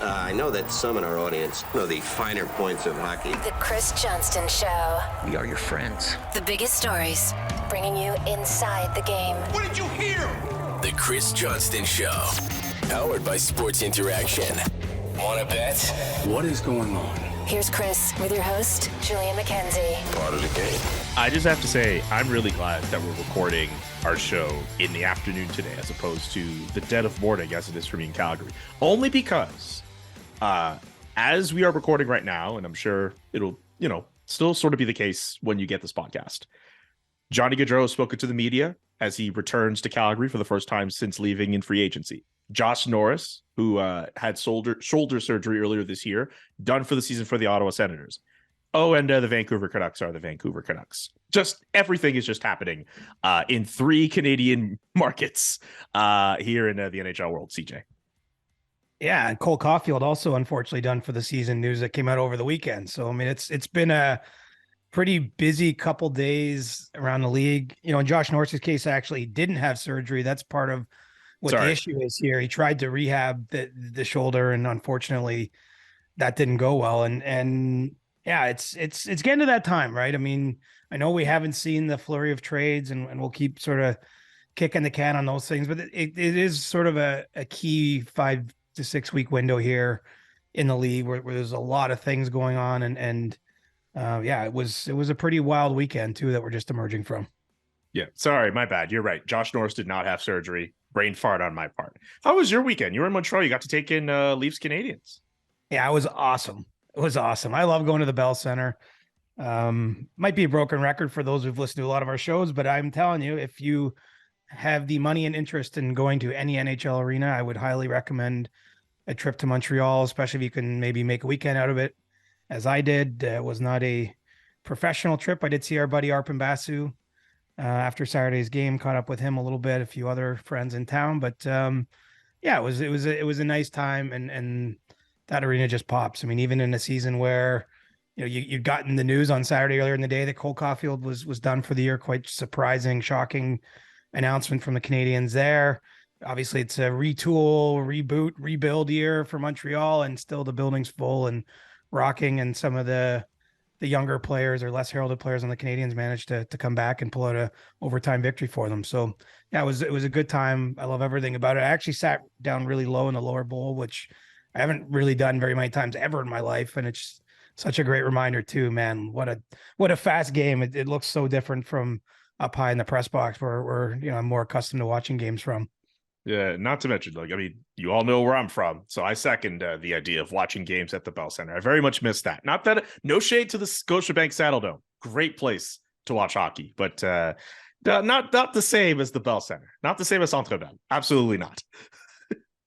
I know that some in our audience know the finer points of hockey. The Chris Johnston Show. We are your friends. The biggest stories, bringing you inside the game. What did you hear? The Chris Johnston Show. Powered by Sports Interaction. Wanna bet? What is going on? Here's Chris with your host, Julian McKenzie. Part of the game. I just have to say, I'm really glad that we're recording our show in the afternoon today, as opposed to the dead of morning, as it is for me in Calgary. Only because, as we are recording right now, and I'm sure it'll, still sort of be the case when you get this podcast, Johnny Gaudreau has spoken to the media as he returns to Calgary for the first time since leaving in free agency. Josh Norris, who had shoulder surgery earlier this year, done for the season for the Ottawa Senators. Oh, and the Vancouver Canucks are the Vancouver Canucks. Just everything is just happening in three Canadian markets here in the NHL world, CJ. Yeah, and Cole Caulfield also unfortunately done for the season. News that came out over the weekend. So I mean, it's been a pretty busy couple days around the league. In Josh Norris's case, actually didn't have surgery. That's part of what the issue is here. He tried to rehab the shoulder, and unfortunately, that didn't go well. And yeah, it's getting to that time, right? I mean, I know we haven't seen the flurry of trades, and we'll keep sort of kicking the can on those things, but it is sort of a key 5 to 6 week window here in the league where there's a lot of things going on, and it was a pretty wild weekend too that we're just emerging from. Yeah, sorry, my bad. You're right. Josh Norris did not have surgery. Brain fart on my part. How was your weekend? You were in Montreal. You got to take in Leafs Canadians. Yeah, it was awesome. It was awesome. I love going to the Bell Center. Might be a broken record for those who've listened to a lot of our shows, but I'm telling you, if you have the money and interest in going to any NHL arena, I would highly recommend a trip to Montreal, especially if you can maybe make a weekend out of it, as I did. It was not a professional trip. I did see our buddy Arpon Basu after Saturday's game, caught up with him a little bit, a few other friends in town, but it was a nice time, and that arena just pops. I mean, even in a season where you'd gotten the news on Saturday earlier in the day that Cole Caulfield was done for the year, quite surprising, shocking announcement from the Canadians there. Obviously, it's a retool, reboot, rebuild year for Montreal, and still the building's full and rocking, and some of the younger players or less heralded players on the Canadians managed to come back and pull out a overtime victory for them. So yeah, it was a good time. I love everything about it. I actually sat down really low in the lower bowl, which I haven't really done very many times ever in my life. And it's such a great reminder too, man. What a fast game. It looks so different from up high in the press box where I'm more accustomed to watching games from. Yeah, not to mention, you all know where I'm from, so I second the idea of watching games at the Bell Center. I very much miss that. Not that, no shade to the Scotiabank Saddledome, great place to watch hockey, but not the same as the Bell Center, not the same as Centre Bell. Absolutely not.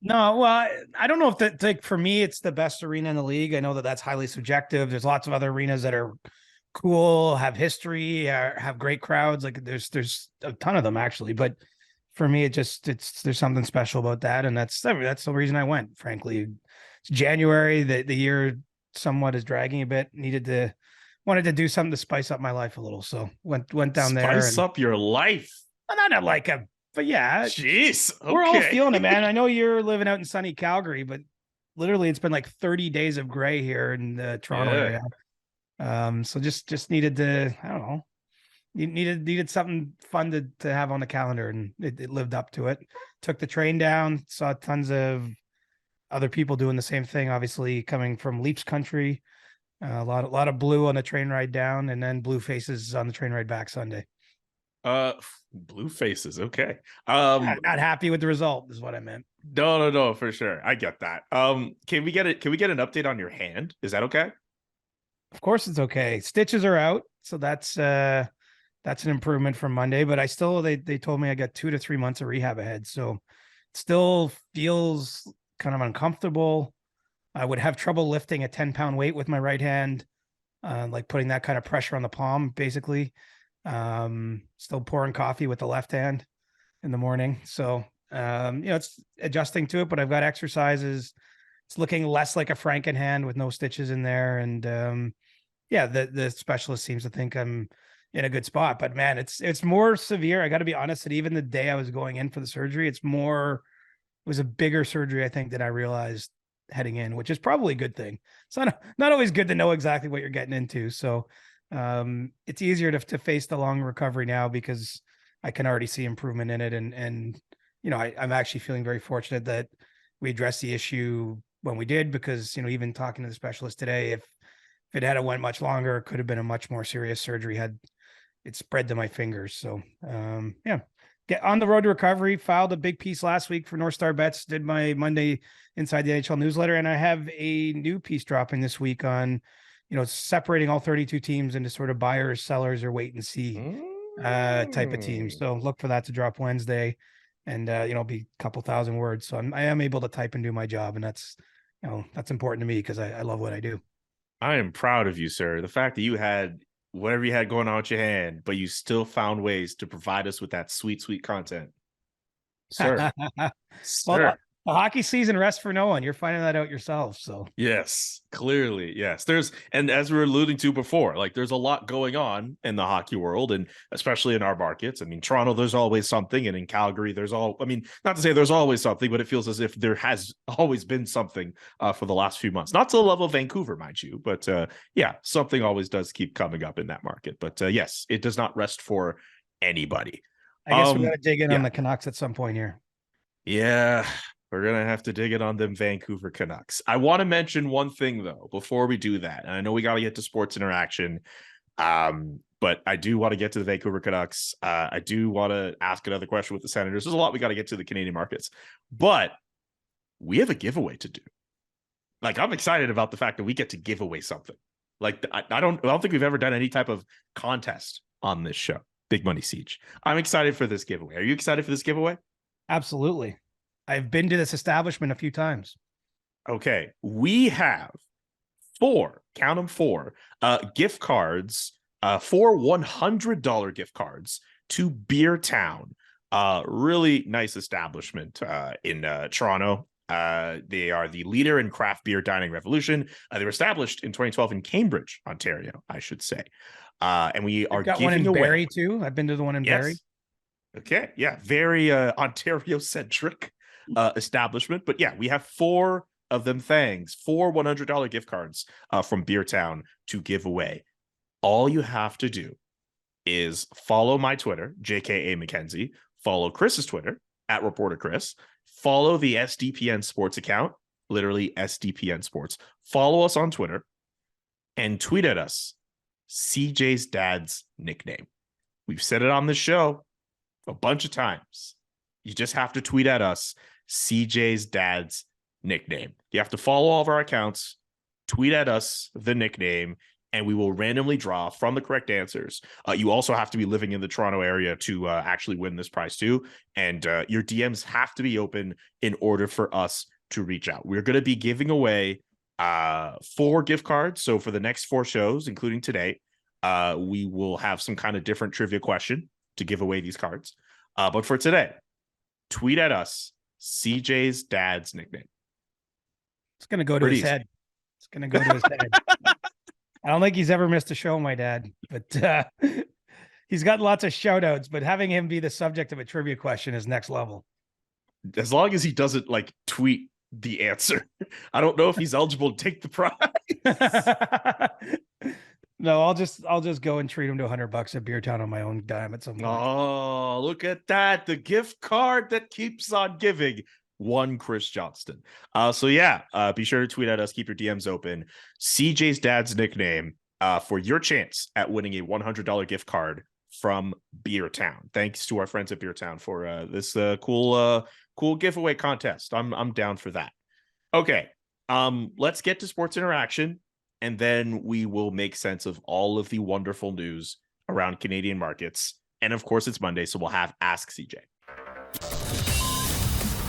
No, well, I don't know if for me it's the best arena in the league. I know that's highly subjective. There's lots of other arenas that are cool, have history, have great crowds. Like there's a ton of them actually, but for me, there's something special about that, and that's the reason I went. Frankly, it's January, the year somewhat is dragging a bit. Wanted to do something to spice up my life a little, so went down there. Spice up your life? Not like but yeah. Jeez, okay. We're all feeling it, man. I know you're living out in sunny Calgary, but literally it's been like 30 days of gray here in the Toronto area. So just needed to, I don't know. You needed something fun to have on the calendar, and it lived up to it. Took the train down, saw tons of other people doing the same thing, obviously coming from Leafs country. A lot of blue on the train ride down, and then blue faces on the train ride back Sunday. Blue faces, okay. Not happy with the result is what I meant. No, for sure. I get that. Can we get an update on your hand? Is that okay? Of course it's okay. Stitches are out, so that's an improvement from Monday, but they told me I got 2 to 3 months of rehab ahead. So it still feels kind of uncomfortable. I would have trouble lifting a 10-pound weight with my right hand, like putting that kind of pressure on the palm, basically. Still pouring coffee with the left hand in the morning. So, it's adjusting to it, but I've got exercises. It's looking less like a Franken hand with no stitches in there. And, the specialist seems to think I'm in a good spot, but man, it's more severe. I got to be honest that even the day I was going in for the surgery, it was a bigger surgery, I think, than I realized heading in, which is probably a good thing. It's not always good to know exactly what you're getting into. So it's easier to face the long recovery now because I can already see improvement in it. And I'm actually feeling very fortunate that we addressed the issue when we did, because, even talking to the specialist today, if it had went much longer, it could have been a much more serious surgery had it spread to my fingers. So get on the road to recovery. Filed a big piece last week for North Star Bets, did my Monday Inside the NHL newsletter, and I have a new piece dropping this week on, separating all 32 teams into sort of buyers, sellers, or wait and see type of teams. So look for that to drop Wednesday, and be a couple thousand words. So I am able to type and do my job, and that's important to me because I love what I do. I am proud of you, sir. The fact that you had whatever you had going on with your hand, but you still found ways to provide us with that sweet, sweet content. Sir. Sir. Well, the hockey season rests for no one. You're finding that out yourself. So yes, clearly. Yes. And as we were alluding to before, like there's a lot going on in the hockey world, and especially in our markets. I mean, Toronto, there's always something. And in Calgary, not to say there's always something, but it feels as if there has always been something for the last few months. Not to the level of Vancouver, mind you, but something always does keep coming up in that market. But yes, it does not rest for anybody. I guess we got to dig in on the Canucks at some point here. Yeah. We're going to have to dig it on them Vancouver Canucks. I want to mention one thing, though, before we do that. And I know we got to get to sports interaction, but I do want to get to the Vancouver Canucks. I do want to ask another question with the Senators. There's a lot we got to get to the Canadian markets, but we have a giveaway to do. Like, I'm excited about the fact that we get to give away something. Like, I don't think we've ever done any type of contest on this show, Big Money Siege. I'm excited for this giveaway. Are you excited for this giveaway? Absolutely. I've been to this establishment a few times. Okay. We have 4 gift cards, 4 $100 gift cards to Beer Town. Really nice establishment in Toronto. They are the leader in craft beer dining revolution. They were established in 2012 in Cambridge, Ontario, I should say. And we are got giving one in away. Barrie too. I've been to the one in Barrie. Okay. Yeah. Very Ontario-centric establishment. But yeah, we have 4 of them things, 4 $100 gift cards from Beer Town to give away. All you have to do is follow my Twitter, JKA McKenzie, follow Chris's Twitter, @ReporterChris, follow the SDPN Sports account, literally SDPN Sports, follow us on Twitter, and tweet at us CJ's dad's nickname. We've said it on the show a bunch of times. You just have to tweet at us CJ's dad's nickname. You have to follow all of our accounts, tweet at us the nickname, and we will randomly draw from the correct answers. You also have to be living in the Toronto area to actually win this prize too. And your DMs have to be open in order for us to reach out. We're going to be giving away 4 gift cards. So for the next 4 shows, including today, we will have some kind of different trivia question to give away these cards. But for today, tweet at us CJ's dad's nickname. It's going to go to his head. It's going to go to his head. I don't think he's ever missed a show, my dad, but he's got lots of shout outs, but having him be the subject of a trivia question is next level. As long as he doesn't tweet the answer. I don't know if he's eligible to take the prize. No, I'll just go and treat him to $100 at Beer Town on my own dime at some point. Oh, look at that. The gift card that keeps on giving. One Chris Johnston. Be sure to tweet at us. Keep your DMs open. CJ's dad's nickname for your chance at winning a $100 gift card from Beer Town. Thanks to our friends at Beer Town for this cool giveaway contest. I'm down for that. Okay. Let's get to sports interaction, and then we will make sense of all of the wonderful news around Canadian markets. And of course, it's Monday, so we'll have Ask CJ.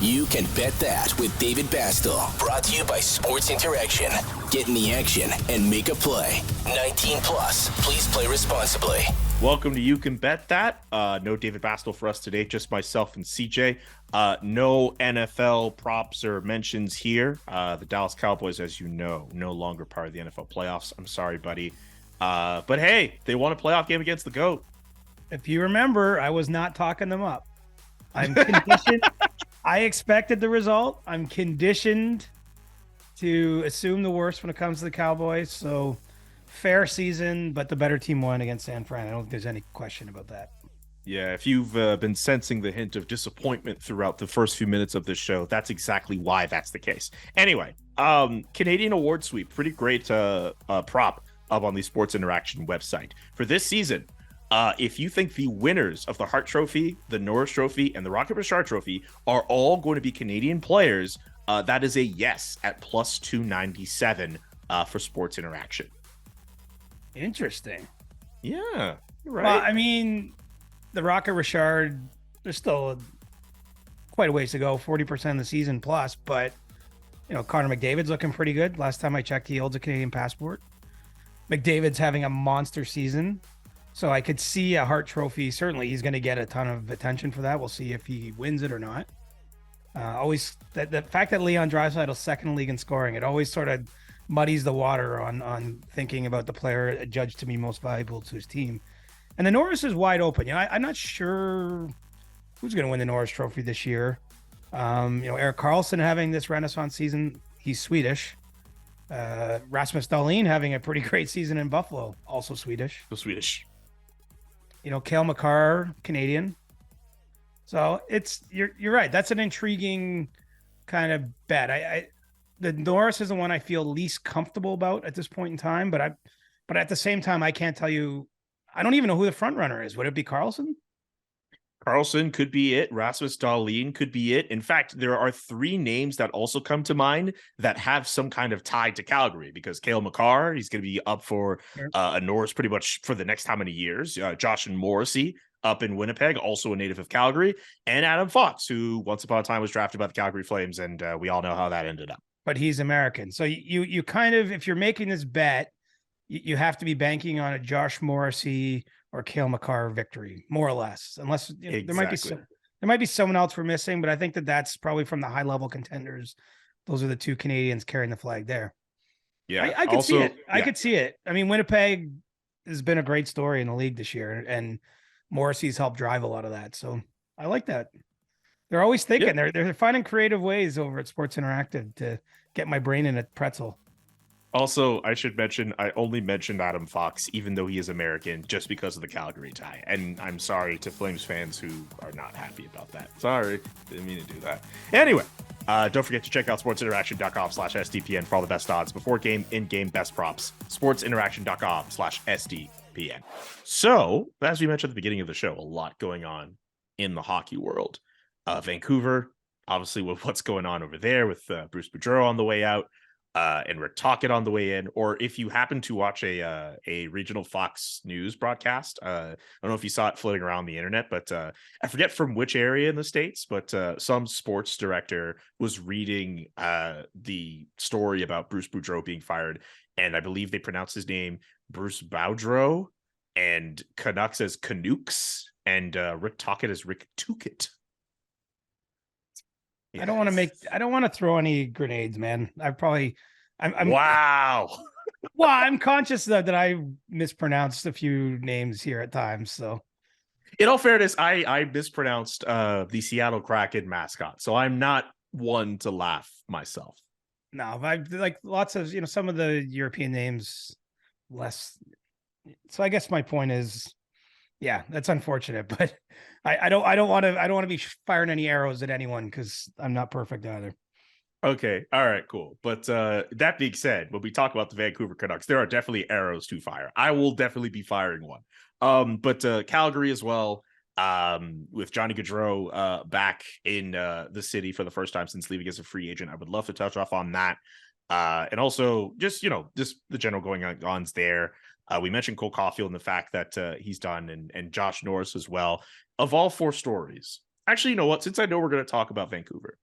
You can bet that with David Bastel. Brought to you by Sports Interaction. Get in the action and make a play. 19 plus. Please play responsibly. Welcome to You Can Bet That. No David Bastel for us today, just myself and CJ. No NFL props or mentions here. The Dallas Cowboys, as you know, no longer part of the NFL playoffs. I'm sorry, buddy. But hey, they won a playoff game against the GOAT. If you remember, I was not talking them up. I'm conditioned. I expected the result. I'm conditioned to assume the worst when it comes to the Cowboys. So fair season, but the better team won against San Fran. I don't think there's any question about that. Yeah, if you've been sensing the hint of disappointment throughout the first few minutes of this show, that's exactly why that's the case. Anyway, Canadian award sweep, pretty great prop up on the Sports Interaction website. For this season, if you think the winners of the Hart Trophy, the Norris Trophy, and the Rocket Richard Trophy are all going to be Canadian players, that is a yes at plus 297 for Sports Interaction. Interesting. Yeah, right. Well, I mean, the Rocket Richard, there's still quite a ways to go, 40% of the season plus, but, Connor McDavid's looking pretty good. Last time I checked, he holds a Canadian passport. McDavid's having a monster season, so I could see a Hart Trophy. Certainly, he's going to get a ton of attention for that. We'll see if he wins it or not. Always, the fact that Leon Draisaitl's second in league in scoring, it always sort of muddies the water on thinking about the player judged to be most valuable to his team. And the Norris is wide open. I'm not sure who's going to win the Norris Trophy this year. Erik Karlsson having this renaissance season. He's Swedish. Rasmus Dahlin having a pretty great season in Buffalo, also Swedish. The Swedish. Cale Makar, Canadian. So you're right. That's an intriguing kind of bet. The Norris is the one I feel least comfortable about at this point in time, but at the same time, I can't tell you. I don't even know who the front runner is. Would it be Karlsson? Karlsson could be it. Rasmus Dahlin could be it. In fact, there are three names that also come to mind that have some kind of tie to Calgary, because Cale Makar, he's going to be up for a Norris pretty much for the next how many years. Josh and Morrissey up in Winnipeg, also a native of Calgary, and Adam Fox, who once upon a time was drafted by the Calgary Flames, and we all know how that ended up. But he's American. So you kind of, if you're making this bet, you have to be banking on a Josh Morrissey or Cale Makar victory, more or less, unless Exactly. there might be someone else we're missing, but I think that's probably from the high level contenders. Those are the two Canadians carrying the flag there. Yeah, I could see it. I could see it. I mean, Winnipeg has been a great story in the league this year, and Morrissey's helped drive a lot of that. So I like that. They're always thinking. They're finding creative ways over at Sports Interactive to get my brain in a pretzel. Also, I should mention, I only mentioned Adam Fox, even though he is American, just because of the Calgary tie. And I'm sorry to Flames fans who are not happy about that. Sorry, didn't mean to do that. Anyway, don't forget to check out sportsinteraction.com/SDPN for all the best odds before game, in-game best props. sportsinteraction.com/SDPN. So, as we mentioned at the beginning of the show, a lot going on in the hockey world. Vancouver, obviously, with what's going on over there with Bruce Boudreau on the way out. And we're talking on the way in, or if you happen to watch a regional Fox News broadcast, I don't know if you saw it floating around the internet, but I forget from which area in the States, but some sports director was reading the story about Bruce Boudreau being fired, and I believe they pronounced his name Bruce Boudreau, and Canucks as Canucks, and Rick Tocchet as Rick Tocchet. Yes. I don't want to throw any grenades, man. I'm wow. Well, I'm conscious that I mispronounced a few names here at times. So, in all fairness, I mispronounced the Seattle Kraken mascot, so I'm not one to laugh myself. No, I like lots of some of the European names less. So I guess my point is, yeah, that's unfortunate, but I don't want to be firing any arrows at anyone because I'm not perfect either. Okay. All right, cool. But that being said, when we talk about the Vancouver Canucks, there are definitely arrows to fire. I will definitely be firing one. But Calgary as well, with Johnny Gaudreau back in the city for the first time since leaving as a free agent. I would love to touch off on that. And also just the general going-ons there. We mentioned Cole Caulfield and the fact that he's done, and Josh Norris as well. Of all four stories, actually, you know what? Since I know we're going to talk about Vancouver,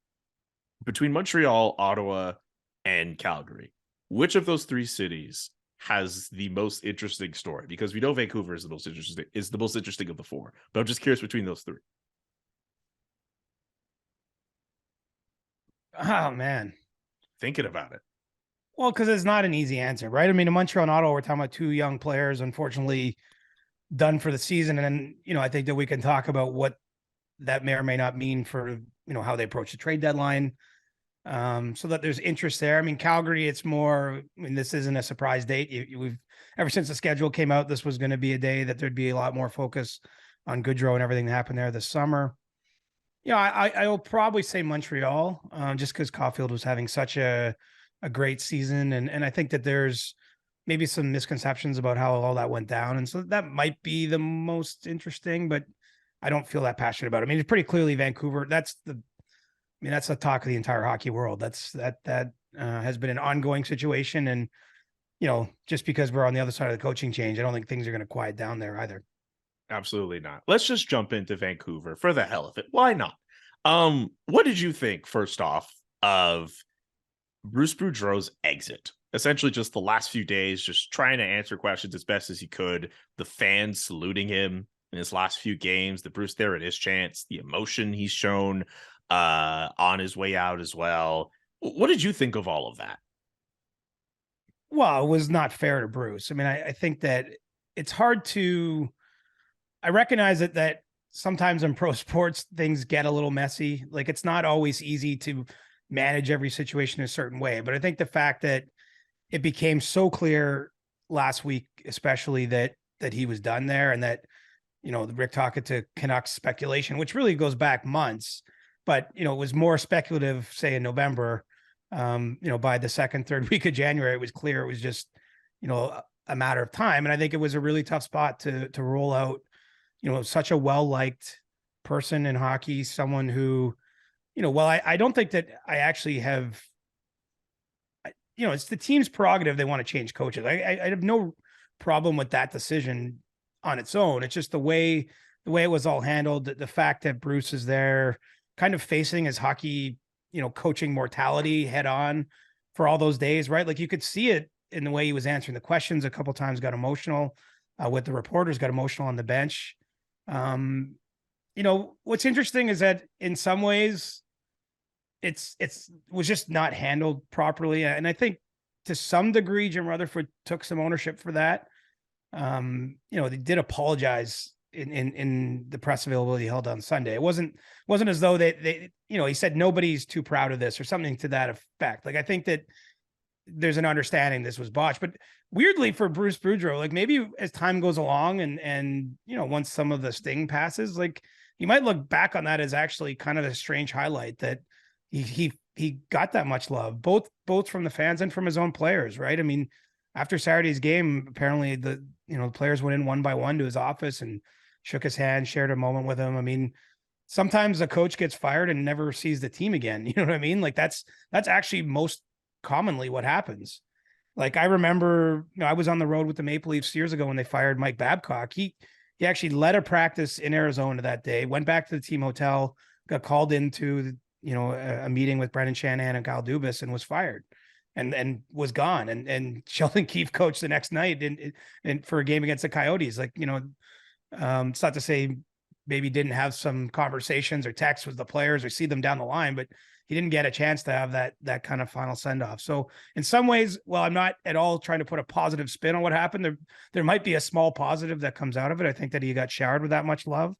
between Montreal, Ottawa, and Calgary, which of those three cities has the most interesting story? Because we know Vancouver is the most interesting of the four. But I'm just curious between those three. Oh man, thinking about it. Well, because it's not an easy answer, right? I mean, in Montreal and Ottawa, we're talking about two young players, unfortunately, done for the season. And, I think that we can talk about what that may or may not mean for, how they approach the trade deadline. so that there's interest there. I mean, Calgary, it's more, I mean, this isn't a surprise date. We've ever since the schedule came out, this was going to be a day that there'd be a lot more focus on Gaudreau and everything that happened there this summer. Yeah, I will probably say Montreal, just because Caulfield was having such a great season, and I think that there's maybe some misconceptions about how all that went down, and so that might be the most interesting, but I don't feel that passionate about it. I mean, it's pretty clearly Vancouver. That's the talk of the entire hockey world. That has been an ongoing situation, and just because we're on the other side of the coaching change, I don't think things are going to quiet down there either. Absolutely not. Let's just jump into Vancouver for the hell of it. Why not? What did you think, first off, of Bruce Boudreau's exit? Essentially just the last few days, just trying to answer questions as best as he could. The fans saluting him in his last few games, the Bruce there at his chance, the emotion he's shown on his way out as well. What did you think of all of that? Well, it was not fair to Bruce. I mean, I think that it's hard to, I recognize that sometimes in pro sports, things get a little messy. Like, it's not always easy to manage every situation a certain way. But I think the fact that it became so clear last week, especially that he was done there, and that, the Rick Tocchet to Canucks speculation, which really goes back months, but, it was more speculative, say in November, by the second, third week of January, it was clear it was just, a matter of time. And I think it was a really tough spot to roll out, such a well-liked person in hockey, someone who, I don't think that I actually have, it's the team's prerogative. They want to change coaches. I have no problem with that decision on its own. It's just the way it was all handled, the fact that Bruce is there kind of facing his hockey, coaching mortality head on for all those days, right? Like, you could see it in the way he was answering the questions. A couple of times got emotional with the reporters, got emotional on the bench. What's interesting is that in some ways it was just not handled properly. And I think to some degree, Jim Rutherford took some ownership for that. They did apologize in the press availability he held on Sunday. It wasn't as though they he said nobody's too proud of this or something to that effect. Like, I think that there's an understanding this was botched, but weirdly for Bruce Boudreau, like, maybe as time goes along and once some of the sting passes, like, you might look back on that as actually kind of a strange highlight that he got that much love, both from the fans and from his own players. Right. I mean, after Saturday's game, apparently the players went in one by one to his office and shook his hand, shared a moment with him. I mean, sometimes a coach gets fired and never sees the team again. You know what I mean? Like, that's actually most commonly what happens. Like, I remember, I was on the road with the Maple Leafs years ago when they fired Mike Babcock. He actually led a practice in Arizona that day, went back to the team hotel, got called into, a meeting with Brendan Shanahan and Kyle Dubas, and was fired and was gone. And Sheldon Keefe coached the next night and for a game against the Coyotes. Like, it's not to say maybe didn't have some conversations or texts with the players or see them down the line, but he didn't get a chance to have that kind of final send off. So in some ways, while I'm not at all trying to put a positive spin on what happened, there might be a small positive that comes out of it. I think that he got showered with that much love.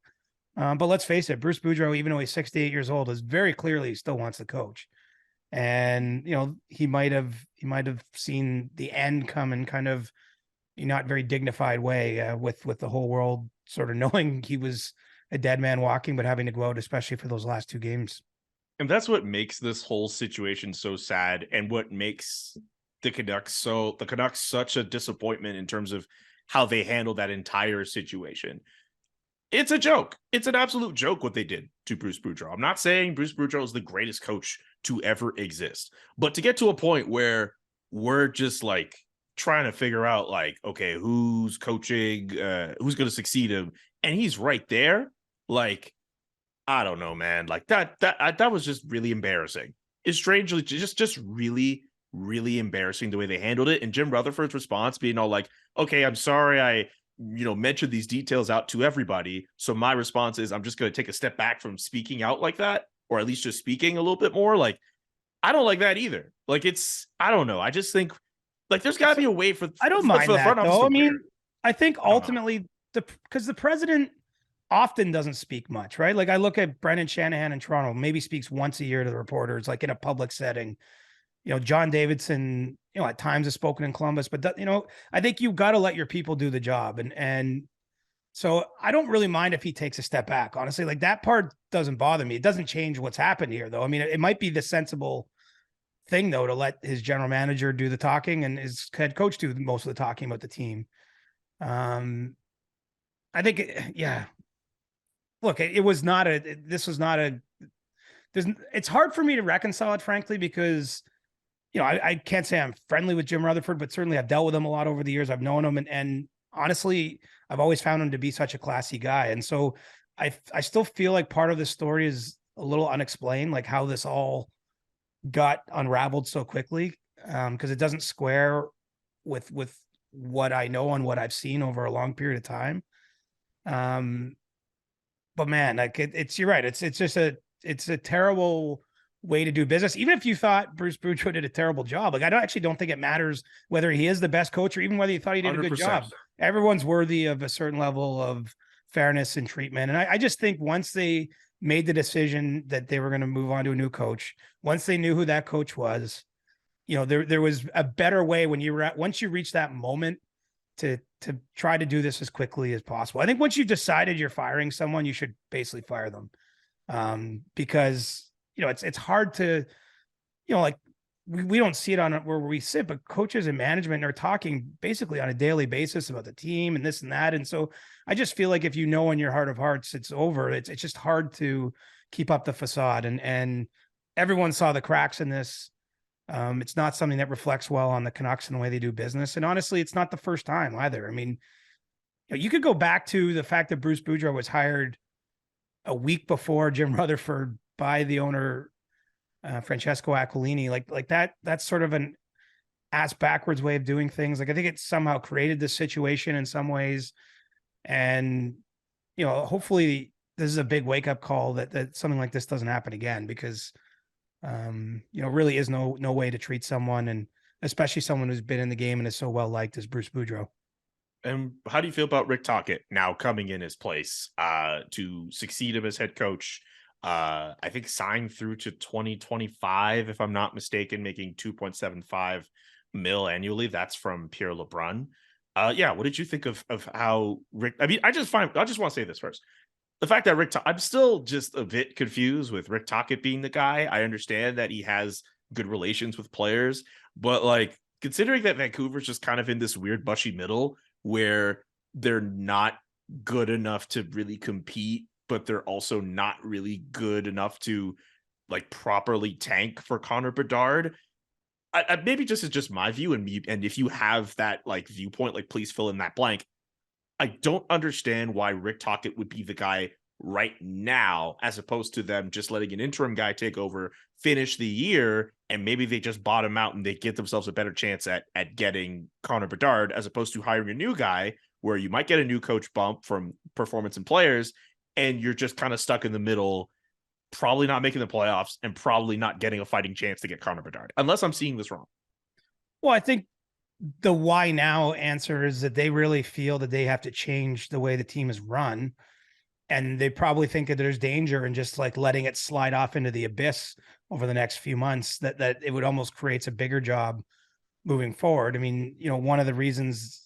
But let's face it, Bruce Boudreau, even though he's 68 years old, is very clearly still wants to coach. And, he might have seen the end come in kind of a not very dignified way with the whole world sort of knowing he was a dead man walking, but having to go out, especially for those last two games. And that's what makes this whole situation so sad, and what makes the Canucks such a disappointment in terms of how they handled that entire situation. It's a joke. It's an absolute joke what they did to Bruce Boudreau. I'm not saying Bruce Boudreau is the greatest coach to ever exist, but to get to a point where we're just like trying to figure out, like, okay, who's coaching, who's going to succeed him, and he's right there. Like, I don't know, man. Like, that was just really embarrassing. It's strangely just really, really embarrassing the way they handled it. And Jim Rutherford's response being all like, okay, I'm sorry I mentioned these details out to everybody. So my response is I'm just going to take a step back from speaking out like that, or at least just speaking a little bit more. Like, I don't like that either. Like, I don't know. I just think, like, there's got to be a way for I don't mind that, though. I mean, I think ultimately because the president, often doesn't speak much, right? Like I look at Brendan Shanahan in Toronto, maybe speaks once a year to the reporters, like in a public setting. John Davidson, at times has spoken in Columbus, but I think you got to let your people do the job. And so I don't really mind if he takes a step back, honestly. Like that part doesn't bother me. It doesn't change what's happened here, though. I mean, it might be the sensible thing, though, to let his general manager do the talking and his head coach do most of the talking about the team. I think, yeah. Look, it's hard for me to reconcile it, frankly, because, I can't say I'm friendly with Jim Rutherford, but certainly I've dealt with him a lot over the years. I've known him and honestly, I've always found him to be such a classy guy. And so I still feel like part of the story is a little unexplained, like how this all got unraveled so quickly. Because it doesn't square with what I know and what I've seen over a long period of time. But man, like you're right. It's just it's a terrible way to do business. Even if you thought Bruce Boudreau did a terrible job, like I actually don't think it matters whether he is the best coach or even whether you thought he did a good 100%. job. Everyone's worthy of a certain level of fairness and treatment. And I just think once they made the decision that they were going to move on to a new coach, once they knew who that coach was, there was a better way once you reach that moment to try to do this as quickly as possible. I think once you've decided you're firing someone, you should basically fire them. Because it's hard to, like we don't see it on where we sit, but coaches and management are talking basically on a daily basis about the team and this and that. And so I just feel like if in your heart of hearts, it's over, it's just hard to keep up the facade. And everyone saw the cracks in this. It's not something that reflects well on the Canucks and the way they do business. And honestly, it's not the first time either. I mean, you could go back to the fact that Bruce Boudreau was hired a week before Jim Rutherford by the owner, Francesco Aquilini, like that's sort of an ass backwards way of doing things. Like I think it somehow created this situation in some ways. And, hopefully this is a big wake up call that something like this doesn't happen again, because, really is no way to treat someone, and especially someone who's been in the game and is so well liked as Bruce Boudreau. And how do you feel about Rick Tocchet now coming in his place to succeed him as head coach? I think signed through to 2025, if I'm not mistaken, making $2.75 million annually. That's from Pierre LeBrun. What did you think of how Rick? I mean, I just want to say this first. The fact that I'm still just a bit confused with Rick Tocchet being the guy. I understand that he has good relations with players, but like considering that Vancouver's just kind of in this weird bushy middle where they're not good enough to really compete, but they're also not really good enough to like properly tank for Connor Bedard. I maybe just is just my view, and if you have that like viewpoint, like please fill in that blank. I don't understand why Rick Tocchet would be the guy right now, as opposed to them just letting an interim guy take over, finish the year, and maybe they just bottom out and they give themselves a better chance at getting Connor Bedard, as opposed to hiring a new guy where you might get a new coach bump from performance and players, and you're just kind of stuck in the middle, probably not making the playoffs and probably not getting a fighting chance to get Connor Bedard, unless I'm seeing this wrong. Well, I think the why now answer is that they really feel that they have to change the way the team is run. And they probably think that there's danger in just like letting it slide off into the abyss over the next few months, that it would almost create a bigger job moving forward. I mean, one of the reasons,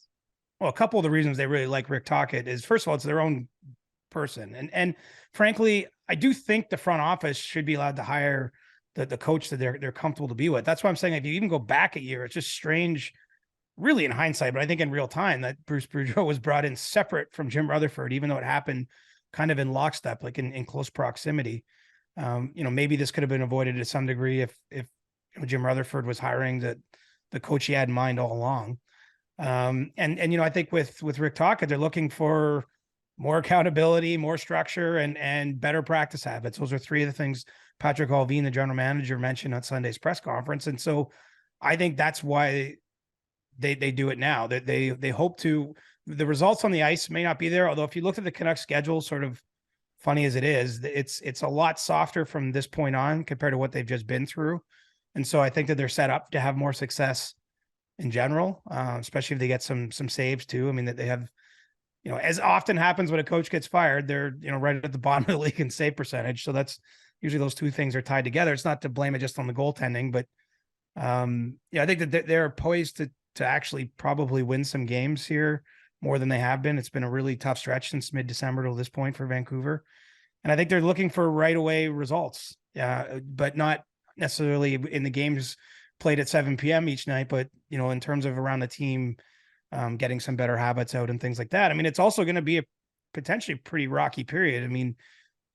a couple of the reasons they really like Rick Tocchet is, first of all, it's their own person. And frankly, I do think the front office should be allowed to hire the coach that they're comfortable to be with. That's why I'm saying if you even go back a year, it's just strange, really in hindsight, but I think in real time, that Bruce Boudreau was brought in separate from Jim Rutherford, even though it happened kind of in lockstep, like in close proximity. Maybe this could have been avoided to some degree if Jim Rutherford was hiring the coach he had in mind all along. I think with Rick Tocchet, they're looking for more accountability, more structure, and better practice habits. Those are three of the things Patrick Allvin, the general manager, mentioned at Sunday's press conference. And so I think that's why they do it now. That they hope to. The results on the ice may not be there, although if you look at the Canucks schedule, sort of funny as it is, it's a lot softer from this point on compared to what they've just been through. And so I think that they're set up to have more success in general, especially if they get some saves too. I mean, that they have, as often happens when a coach gets fired, they're, right at the bottom of the league in save percentage. So that's usually those two things are tied together. It's not to blame it just on the goaltending, but I think that they're poised to actually probably win some games here more than they have been. It's been a really tough stretch since mid-December to this point for Vancouver. And I think they're looking for right away results, but not necessarily in the games played at 7 p.m. each night, but, in terms of around the team, getting some better habits out and things like that. I mean, it's also going to be a potentially pretty rocky period. I mean,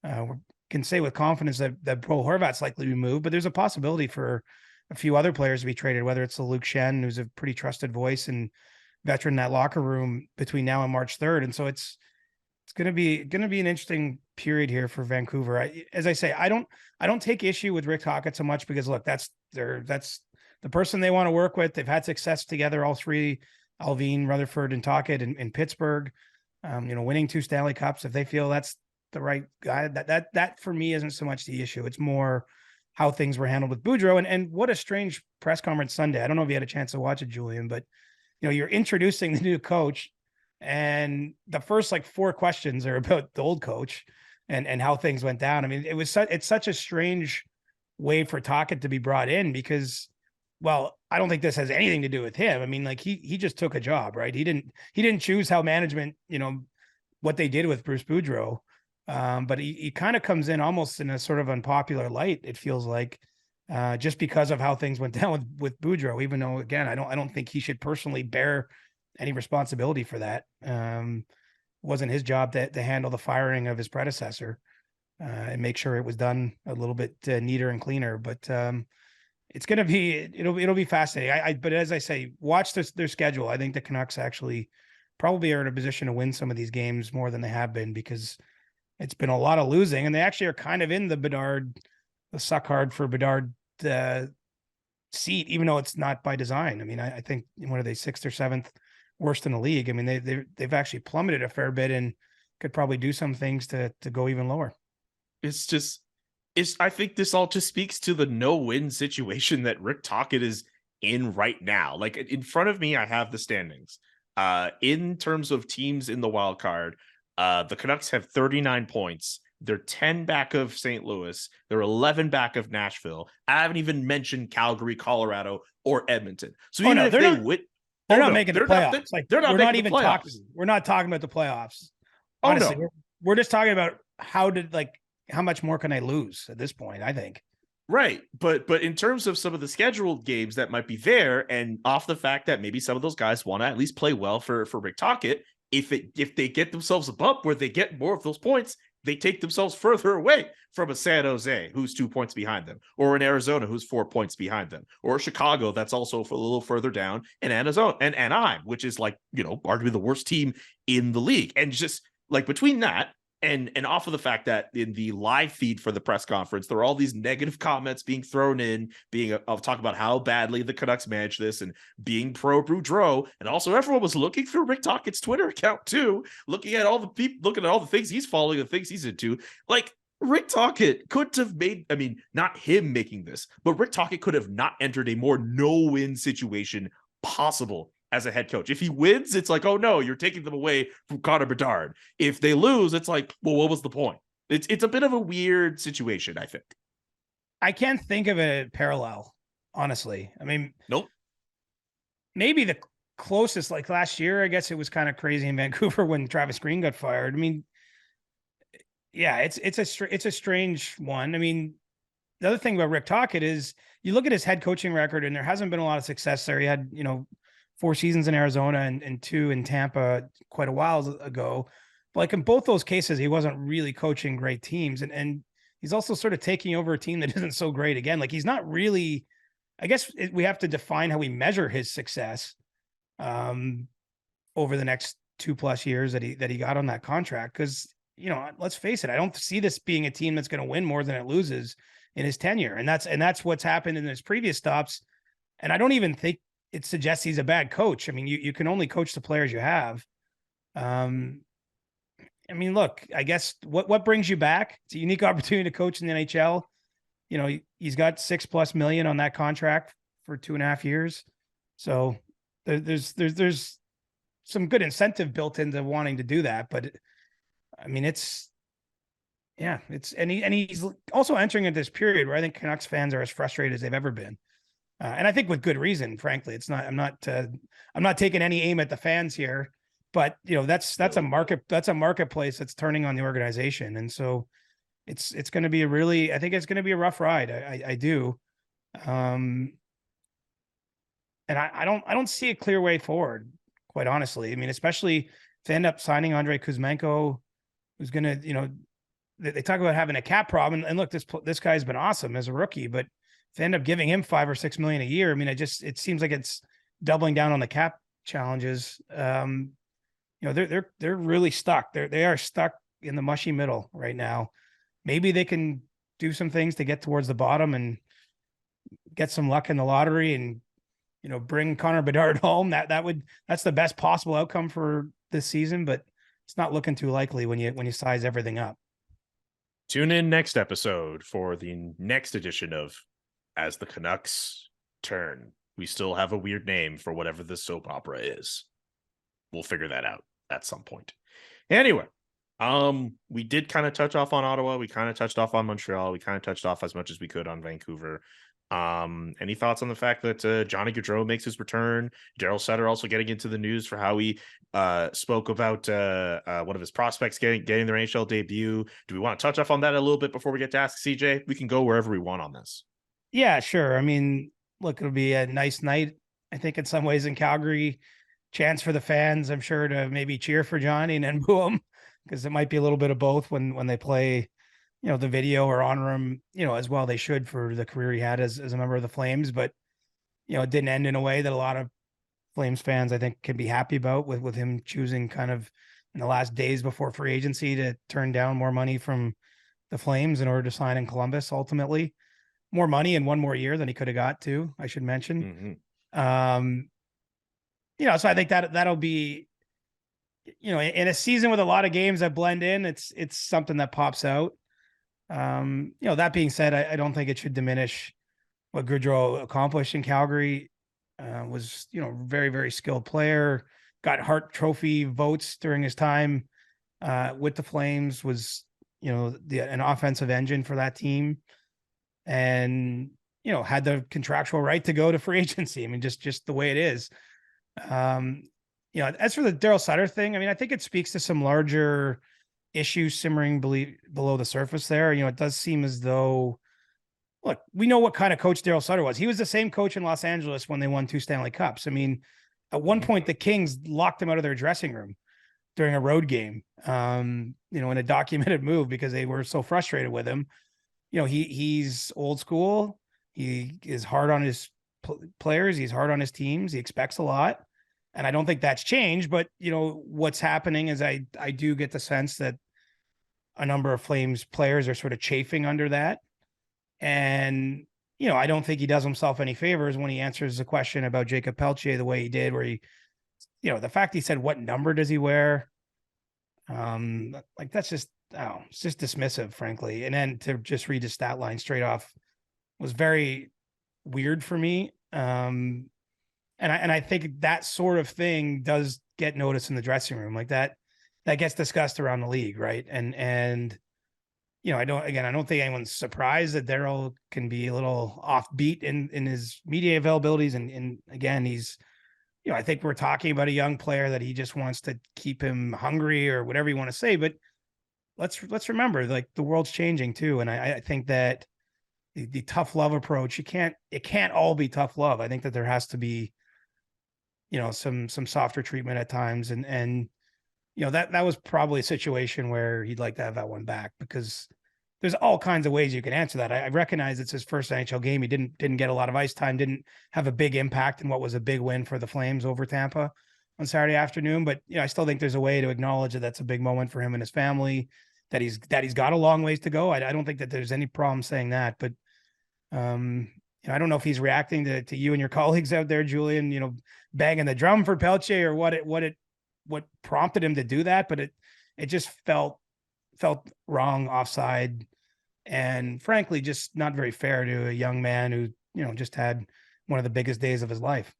we can say with confidence that Bo Horvat's likely to be moved, but there's a possibility for a few other players to be traded, whether it's the Luke Shen, who's a pretty trusted voice and veteran in that locker room between now and March 3rd. And so it's going to be an interesting period here for Vancouver. As I say, I don't take issue with Rick Tocchet so much because look, that's the person they want to work with. They've had success together, all three, Alvin, Rutherford, and Tocchet in Pittsburgh, winning 2 Stanley Cups. If they feel that's the right guy, that for me isn't so much the issue. It's more how things were handled with Boudreau. And what a strange press conference Sunday. I don't know if you had a chance to watch it, Julian, but you're introducing the new coach and the first 4 questions are about the old coach and how things went down. I mean, it's such a strange way for Tocchet to be brought in because, well, I don't think this has anything to do with him. I mean, he just took a job, right? He didn't choose how management, what they did with Bruce Boudreau. But he kind of comes in almost in a sort of unpopular light. It feels like, just because of how things went down with Boudreau, even though, again, I don't think he should personally bear any responsibility for that. Wasn't his job to handle the firing of his predecessor, and make sure it was done a little bit neater and cleaner. But, it's going to be, it'll be fascinating. But as I say, watch their schedule. I think the Canucks actually probably are in a position to win some of these games more than they have been because it's been a lot of losing, and they actually are kind of in the suck hard for Bedard seat, even though it's not by design. I mean, I think, what are they, 6th or 7th worst in the league? I mean, they've actually plummeted a fair bit and could probably do some things to go even lower. I think this all just speaks to the no-win situation that Rick Tocchet is in right now. Like, in front of me, I have the standings. In terms of teams in the wild card, the Canucks have 39 points. They're 10 back of St. Louis. They're 11 back of Nashville. I haven't even mentioned Calgary, Colorado, or Edmonton. So even if they win, they're not making the playoffs. We're not even talking. We're not talking about the playoffs. Honestly, we're just talking about how much more can I lose at this point, I think. Right. But in terms of some of the scheduled games that might be there, and off the fact that maybe some of those guys want to at least play well for Rick Tocchet, if they get themselves a bump where they get more of those points, they take themselves further away from a San Jose who's 2 points behind them, or an Arizona who's 4 points behind them, or Chicago that's also a little further down, and Anaheim, which is arguably the worst team in the league. And just between that and off of the fact that in the live feed for the press conference, there are all these negative comments being thrown in, I'll talk about how badly the Canucks managed this and being pro Boudreau. And also everyone was looking through Rick Tocchet's Twitter account too, looking at all the things he's following, the things he's into. Rick Tocchet couldn't have made, not him making this, but Rick Tocchet could have not entered a more no-win situation possible as a head coach. If he wins, it's oh no, you're taking them away from Connor Bedard. If they lose, it's well, what was the point? It's a bit of a weird situation, I think. I can't think of a parallel, honestly. Nope. Maybe the closest, last year, I guess it was kind of crazy in Vancouver when Travis Green got fired. Yeah, it's a strange one. The other thing about Rick Tocchet is you look at his head coaching record, and there hasn't been a lot of success there. He had, 4 seasons in Arizona and 2 in Tampa quite a while ago. But in both those cases, he wasn't really coaching great teams. And he's also sort of taking over a team that isn't so great again. He's not really, I guess we have to define how we measure his success over the next 2+ years that he got on that contract. Because, let's face it, I don't see this being a team that's going to win more than it loses in his tenure. And that's what's happened in his previous stops. And I don't even think it suggests he's a bad coach. You can only coach the players you have. Look, I guess what brings you back? It's a unique opportunity to coach in the NHL. He's got $6+ million on that contract for 2.5 years. So there's some good incentive built into wanting to do that. But I mean, it's and he's also entering into this period where I think Canucks fans are as frustrated as they've ever been. And I think with good reason, frankly. I'm not taking any aim at the fans here, but that's a marketplace that's turning on the organization. And so it's going to be I think it's going to be a rough ride. I do. And I don't see a clear way forward, quite honestly. I mean, especially if they end up signing Andrei Kuzmenko, who's going to, they talk about having a cap problem. And look, this guy's been awesome as a rookie, but if they end up giving him $5 or $6 million a year, I mean, it seems like it's doubling down on the cap challenges. They're really stuck. They are stuck in the mushy middle right now. Maybe they can do some things to get towards the bottom and get some luck in the lottery and, bring Connor Bedard home. That's the best possible outcome for this season, but it's not looking too likely when you size everything up. Tune in next episode for the next edition of As the Canucks Turn. We still have a weird name for whatever this soap opera is. We'll figure that out at some point. Anyway, we did kind of touch off on Ottawa. We kind of touched off on Montreal. We kind of touched off as much as we could on Vancouver. Any thoughts on the fact that Johnny Gaudreau makes his return? Daryl Sutter also getting into the news for how he spoke about one of his prospects getting their NHL debut. Do we want to touch off on that a little bit before we get to Ask CJ? We can go wherever we want on this. Yeah, sure. I mean, look, it'll be a nice night, I think, in some ways in Calgary. Chance for the fans, I'm sure, to maybe cheer for Johnny and then boo him, because it might be a little bit of both when they play, the video or honor him, as well they should for the career he had as a member of the Flames. But, it didn't end in a way that a lot of Flames fans, I think, can be happy about with him choosing kind of in the last days before free agency to turn down more money from the Flames in order to sign in Columbus. Ultimately, more money in one more year than he could have got to, I should mention. Mm-hmm. So I think that'll be, in a season with a lot of games that blend in, it's something that pops out. That being said, I don't think it should diminish what Gaudreau accomplished in Calgary. Was, very, very skilled player, got Hart Trophy votes during his time with the Flames, was, an offensive engine for that team, and, had the contractual right to go to free agency. I mean, just the way it is. As for the Daryl Sutter thing, I mean, I think it speaks to some larger issues simmering below the surface there. It does seem as though, look, we know what kind of coach Daryl Sutter was. He was the same coach in Los Angeles when they won 2 Stanley Cups. I mean, at one point, the Kings locked him out of their dressing room during a road game, in a documented move because they were so frustrated with him. He's old school. He is hard on his players. He's hard on his teams. He expects a lot. And I don't think that's changed. But, what's happening is I do get the sense that a number of Flames players are sort of chafing under that. And, I don't think he does himself any favors when he answers the question about Jakob Pelletier the way he did, where he, the fact he said, what number does he wear? That's just, it's just dismissive, frankly. And then to just read his stat line straight off was very weird for me. And I think that sort of thing does get noticed in the dressing room, like that gets discussed around the league. Right. And, I don't think anyone's surprised that Daryl can be a little offbeat in his media availabilities. And again, he's, I think we're talking about a young player that he just wants to keep him hungry or whatever you want to say, but let's remember, like, the world's changing too. And I think that the tough love approach, it can't all be tough love. I think that there has to be, some softer treatment at times. And that was probably a situation where he'd like to have that one back, because there's all kinds of ways you can answer that. I recognize it's his first NHL game. He didn't get a lot of ice time, didn't have a big impact in what was a big win for the Flames over Tampa on Saturday afternoon. But, I still think there's a way to acknowledge that that's a big moment for him and his family, that he's got a long ways to go. I don't think that there's any problem saying that, but I don't know if he's reacting to you and your colleagues out there, Julian, banging the drum for Pelletier, or what prompted him to do that. But it just felt wrong, offside, and frankly, just not very fair to a young man who, just had one of the biggest days of his life.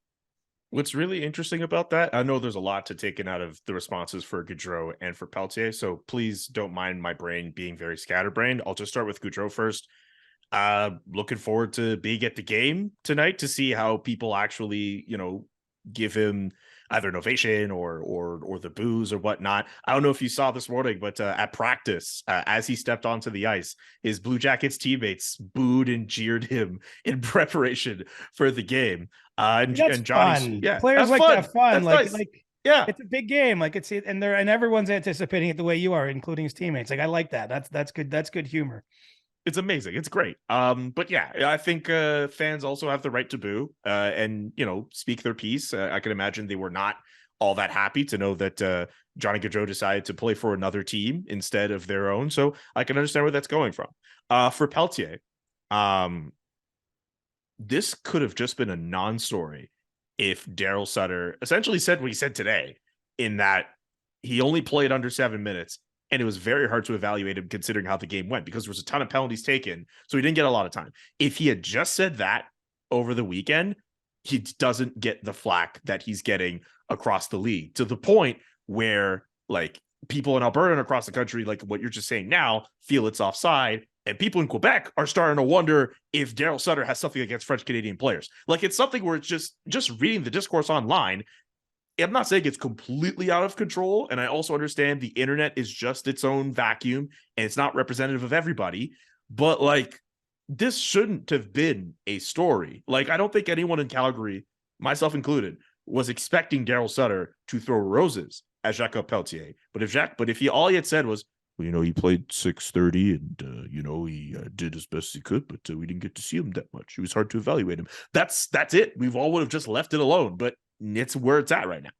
What's really interesting about that, I know there's a lot to taken out of the responses for Gaudreau and for Pelletier, so please don't mind my brain being very scatterbrained. I'll just start with Gaudreau first. Looking forward to being at the game tonight to see how people actually, give him either an ovation or the boos or whatnot. I don't know if you saw this morning, but at practice, as he stepped onto the ice, his Blue Jackets teammates booed and jeered him in preparation for the game. And Johnny's fun. Yeah, Players like fun. that fun. That's Like nice. Yeah, it's a big game. Like and everyone's anticipating it the way you are, including his teammates. Like I like that. That's good. That's good humor. it's amazing. It's great. But yeah, I think fans also have the right to boo and speak their piece. I can imagine they were not all that happy to know that Johnny Gaudreau decided to play for another team instead of their own. So I can understand where that's going from. For Pelletier, this could have just been a non-story if Daryl Sutter essentially said what he said today, in that he only played under 7 minutes. And it was very hard to evaluate him considering how the game went because there was a ton of penalties taken. So he didn't get a lot of time. If he had just said that over the weekend, he doesn't get the flack that he's getting across the league, to the point where like people in Alberta and across the country, like what you're just saying now, feel it's offside. And people in Quebec are starting to wonder if Daryl Sutter has something against French Canadian players. Like it's something where it's just reading the discourse online. I'm not saying it's completely out of control. And I also understand the internet is just its own vacuum and it's not representative of everybody. But like, this shouldn't have been a story. Like, I don't think anyone in Calgary, myself included, was expecting Daryl Sutter to throw roses at Jakob Pelletier. But if all he had said was, well, he played 6:30 and, he did as best he could, but we didn't get to see him that much. It was hard to evaluate him. That's it. We've all would have just left it alone. But it's where it's at right now.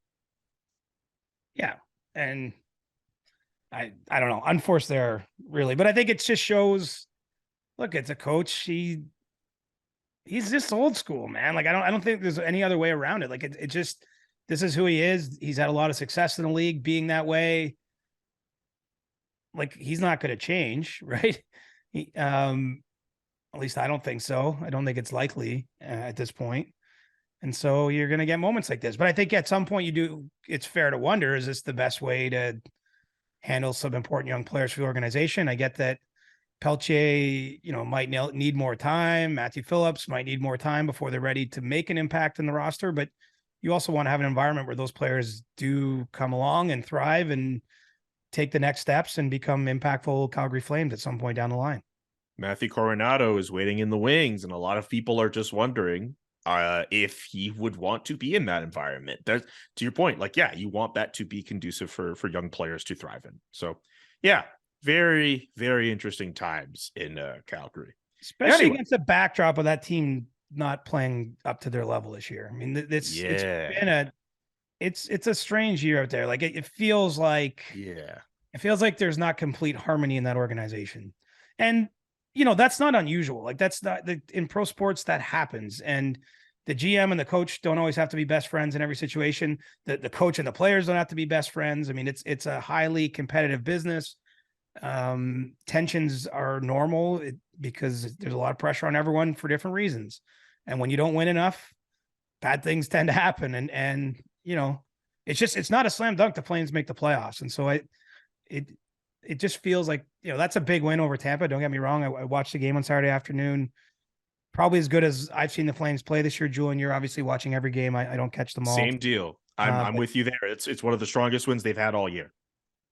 Yeah. And I don't know, unforced there really, but I think it just shows, look, it's a coach. He's just old school, man. Like, I don't think there's any other way around it. Like it just, this is who he is. He's had a lot of success in the league being that way. Like, he's not going to change, right? At least I don't think so. I don't think it's likely at this point. And so you're going to get moments like this. But I think at some point it's fair to wonder, is this the best way to handle some important young players for the organization? I get that Pelletier, might need more time. Matthew Phillips might need more time before they're ready to make an impact in the roster. But you also want to have an environment where those players do come along and thrive and take the next steps and become impactful Calgary Flames at some point down the line. Matthew Coronado is waiting in the wings, and a lot of people are just wondering if he would want to be in that environment. To your point, like, yeah, you want that to be conducive for young players to thrive in. So, yeah, very, very interesting times in Calgary, especially against the backdrop of that team not playing up to their level this year. I mean, it's been it's a strange year out there. Like it feels like there's not complete harmony in that organization, and that's not unusual. Like that's not in pro sports that happens, and the GM and the coach don't always have to be best friends in every situation. The coach and the players don't have to be best friends. I mean, it's a highly competitive business. Tensions are normal because there's a lot of pressure on everyone for different reasons. And when you don't win enough, bad things tend to happen. And it's not a slam dunk. The Flames make the playoffs. And so it just feels like, that's a big win over Tampa. Don't get me wrong. I watched the game on Saturday afternoon, probably as good as I've seen the Flames play this year. Julian, you're obviously watching every game. I don't catch them all. Same deal. I'm with you there. It's one of the strongest wins they've had all year.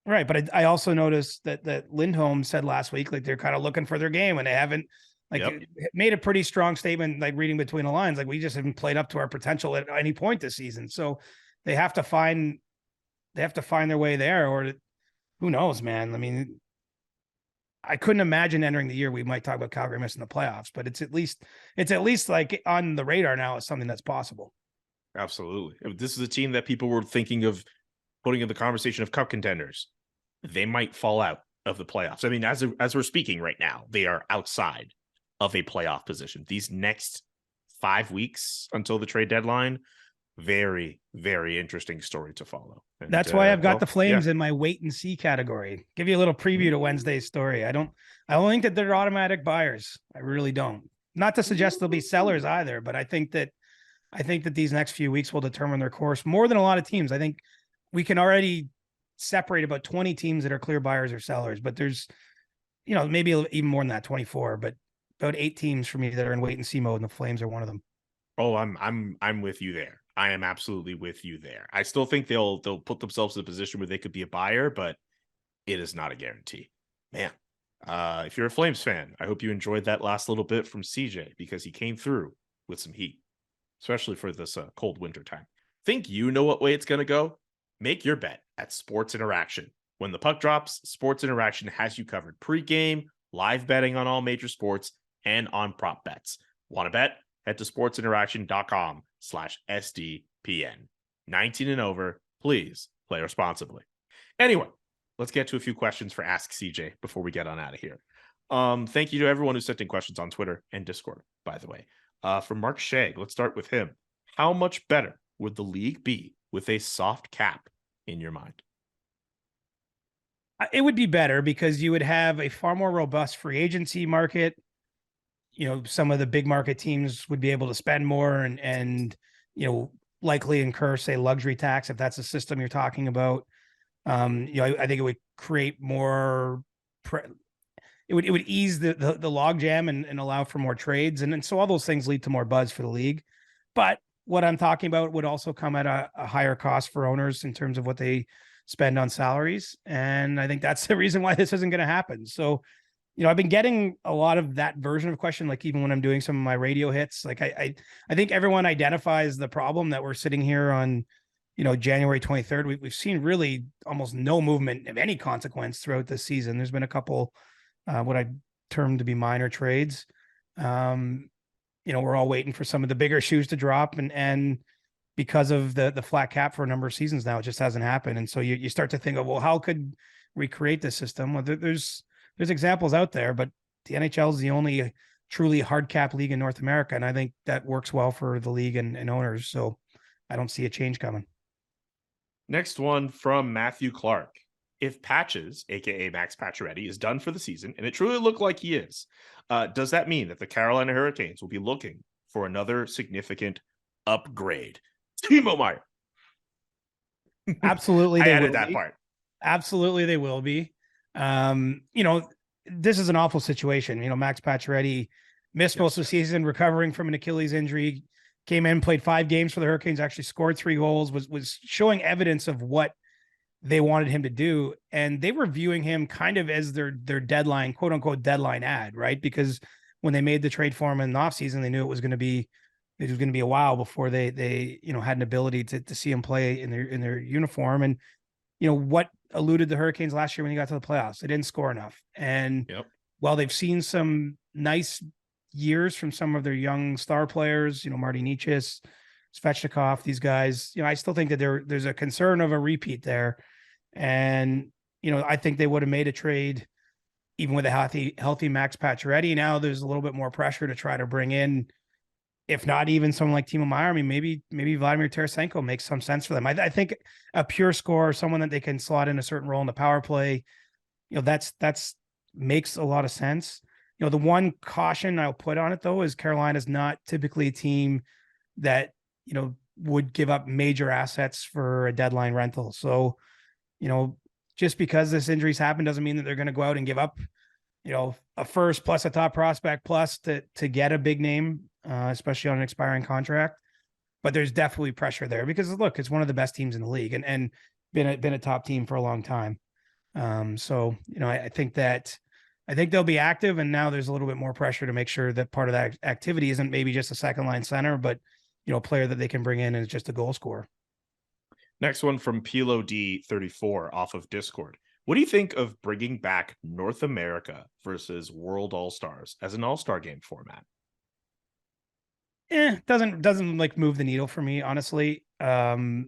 Right. But I also noticed that Lindholm said last week, like they're kind of looking for their game and they haven't made a pretty strong statement, like reading between the lines, like we just haven't played up to our potential at any point this season. So they have to find their way there, or who knows, man. I mean, I couldn't imagine entering the year we might talk about Calgary missing the playoffs, but it's at least like on the radar now as something that's possible. Absolutely. This is a team that people were thinking of putting in the conversation of cup contenders. They might fall out of the playoffs. I mean, as we're speaking right now, they are outside of a playoff position. These next 5 weeks until the trade deadline, very, very interesting story to follow. And that's why I've got the Flames in my wait and see category. Give you a little preview to Wednesday's story. I don't think that they're automatic buyers. I really don't. Not to suggest they'll be sellers either, but I think that I think that these next few weeks will determine their course more than a lot of teams. I think we can already separate about 20 teams that are clear buyers or sellers, but there's, maybe even more than that, 24, but about 8 teams for me that are in wait and see mode, and the Flames are one of them. Oh, I'm with you there. I am absolutely with you there. I still think they'll put themselves in a position where they could be a buyer, but it is not a guarantee. Man, if you're a Flames fan, I hope you enjoyed that last little bit from CJ, because he came through with some heat, especially for this cold winter time. Think you know what way it's going to go? Make your bet at Sports Interaction. When the puck drops, Sports Interaction has you covered pre-game, live betting on all major sports, and on prop bets. Want to bet? Head to sportsinteraction.com/SDPN. 19 and over, please play responsibly. Anyway, let's get to a few questions for Ask CJ before we get on out of here. Thank you to everyone who sent in questions on Twitter and Discord, by the way. From Mark Shag, let's start with him. How much better would the league be with a soft cap in your mind? It would be better because you would have a far more robust free agency market. Some of the big market teams would be able to spend more and likely incur, say, luxury tax, if that's the system you're talking about. I think it would create more. It would ease the log jam and allow for more trades, and so all those things lead to more buzz for the league. But what I'm talking about would also come at a higher cost for owners in terms of what they spend on salaries, and I think that's the reason why this isn't going to happen. So, I've been getting a lot of that version of question, like even when I'm doing some of my radio hits. Like I think everyone identifies the problem that we're sitting here on, January 23rd. We've seen really almost no movement of any consequence throughout this season. There's been a couple, what I term to be minor trades. We're all waiting for some of the bigger shoes to drop, and because of the flat cap for a number of seasons now, it just hasn't happened. And so you start to think of, well, how could we create this system? Well, there's examples out there, but the NHL is the only truly hard cap league in North America. And I think that works well for the league and owners. So I don't see a change coming. Next one from Matthew Clark. If Patches, aka Max Pacioretty, is done for the season, and it truly looked like he is, does that mean that the Carolina Hurricanes will be looking for another significant upgrade? Timo Meier. Absolutely. I added that part. Absolutely, they will be. This is an awful situation. Max Pacioretty missed most of the season, recovering from an Achilles injury, came in, played 5 games for the Hurricanes, actually scored 3 goals, was showing evidence of what they wanted him to do. And they were viewing him kind of as their deadline, quote unquote, deadline ad, right? Because when they made the trade for him in the offseason, they knew it was going to be a while before they had an ability to see him play in their uniform. And what eluded the Hurricanes last year when he got to the playoffs, they didn't score enough. And while they've seen some nice years from some of their young star players, Marty Necas, Svechnikov, these guys, I still think that there's a concern of a repeat there. And I think they would have made a trade even with a healthy Max Pacioretty. Now there's a little bit more pressure to try to bring in, if not even someone like Timo Meier. I mean, maybe Vladimir Tarasenko makes some sense for them. I think a pure scorer, someone that they can slot in a certain role in the power play, that's makes a lot of sense. The one caution I'll put on it though is Carolina's not typically a team that would give up major assets for a deadline rental. So, just because this injuries happen doesn't mean that they're going to go out and give up, a first plus a top prospect plus to get a big name, especially on an expiring contract. But there's definitely pressure there because look, it's one of the best teams in the league and been a top team for a long time. So, I think they'll be active, and now there's a little bit more pressure to make sure that part of that activity isn't maybe just a second line center, but a player that they can bring in as just a goal scorer. Next one from Pilo D34 off of Discord. What do you think of bringing back North America versus World All-Stars as an All-Star game format? Doesn't like move the needle for me, honestly. I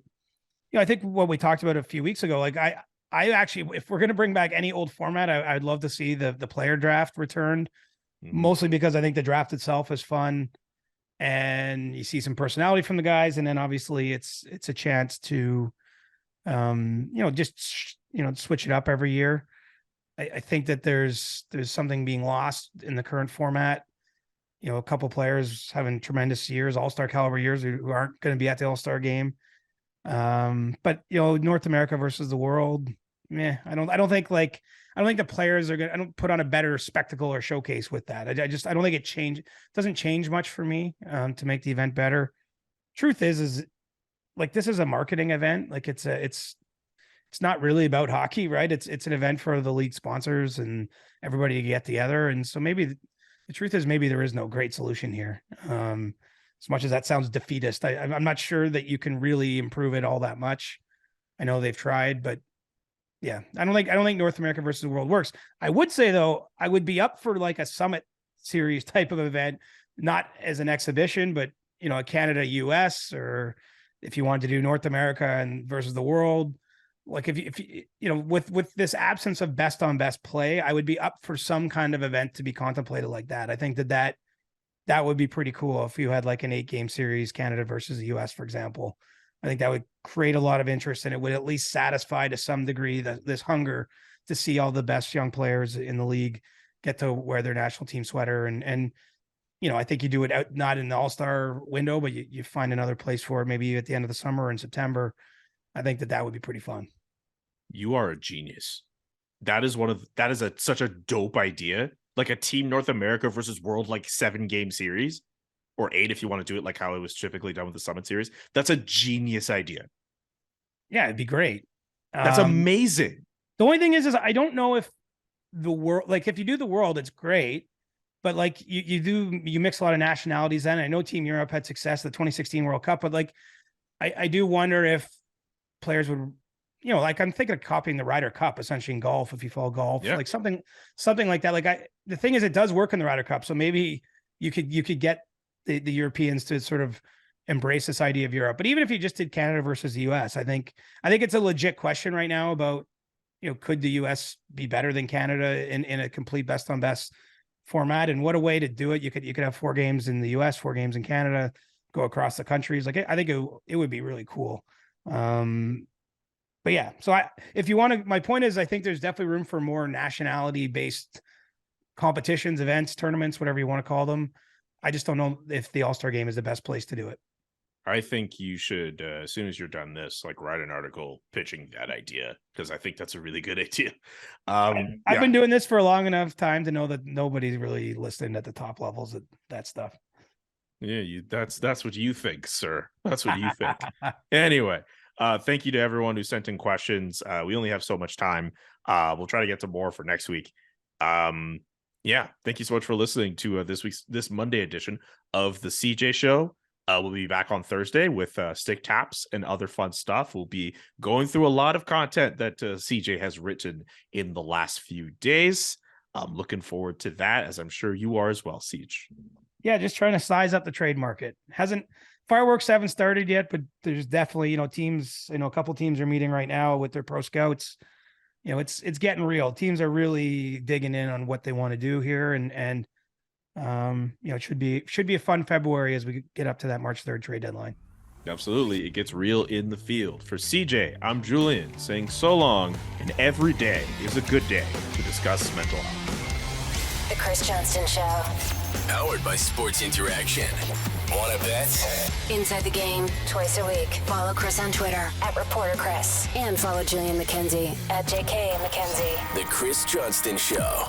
think what we talked about a few weeks ago, like I actually, if we're going to bring back any old format, I'd love to see the player draft returned, mostly because I think the draft itself is fun. And you see some personality from the guys. And then obviously it's a chance to, switch it up every year. I think that there's something being lost in the current format. a couple players having tremendous years, all-star caliber years who aren't going to be at the all-star game. But North America versus the world, I don't think the players are I don't put on a better spectacle or showcase with that. I don't think it doesn't change much for me to make the event better. Truth is like, this is a marketing event. Like it's not really about hockey, right? It's an event for the league sponsors and everybody to get together. And so maybe the truth is maybe there is no great solution here. As much as that sounds defeatist, I'm not sure that you can really improve it all that much. I know they've tried, but yeah, I don't think North America versus the world works. I would say though, I would be up for like a summit series type of event, not as an exhibition, but a Canada US, or if you wanted to do North America and versus the world. Like if with this absence of best on best play, I would be up for some kind of event to be contemplated like that. I think that would be pretty cool if you had like an 8-game series, Canada versus the US, for example. I think that would create a lot of interest, and it would at least satisfy to some degree this hunger to see all the best young players in the league get to wear their national team sweater. And I think you do it out, not in the all-star window, but you find another place for it, maybe at the end of the summer or in September. I think that would be pretty fun. You are a genius. That is such a dope idea. Like a Team North America versus World, like 7-game series, or 8 if you want to do it like how it was typically done with the Summit Series. That's a genius idea. Yeah, it'd be great. That's amazing. The only thing is I don't know if the world, like if you do the world, it's great, but like you mix a lot of nationalities then. I know Team Europe had success at the 2016 World Cup, but like I do wonder if players would, like I'm thinking of copying the Ryder Cup essentially in golf, if you follow golf, like something like that. Like the thing is, it does work in the Ryder Cup. So maybe you could get the Europeans to sort of embrace this idea of Europe. But even if you just did Canada versus the US, I think it's a legit question right now about, could the US be better than Canada in a complete best on best format? And what a way to do it. You could have 4 games in the US, 4 games in Canada, go across the countries. Like I think it would be really cool. But yeah, so if you want to, my point is, I think there's definitely room for more nationality based competitions, events, tournaments, whatever you want to call them. I just don't know if the All-Star game is the best place to do it. I think you should, as soon as you're done this, like write an article pitching that idea, because I think that's a really good idea. I've been doing this for a long enough time to know that nobody's really listening at the top levels of that stuff. Yeah, that's what you think, sir. That's what you think. Anyway, thank you to everyone who sent in questions. We only have so much time. We'll try to get to more for next week. Yeah, thank you so much for listening to this Monday edition of the CJ Show. We'll be back on Thursday with stick taps and other fun stuff. We'll be going through a lot of content that CJ has written in the last few days. I'm looking forward to that, as I'm sure you are as well, Siege. Yeah, just trying to size up the trade market. Fireworks haven't started yet, but there's definitely, teams, a couple teams are meeting right now with their pro scouts. It's getting real. Teams are really digging in on what they want to do here. And it should be a fun February as we get up to that March 3rd trade deadline. Absolutely. It gets real in the field. For CJ, I'm Julian saying so long, and every day is a good day to discuss mental health. The Chris Johnston Show. Powered by Sports Interaction. Want to bet? Inside the Game, twice a week. Follow Chris on Twitter @ReporterChris. And follow Julian McKenzie @JKMcKenzie. The Chris Johnston Show.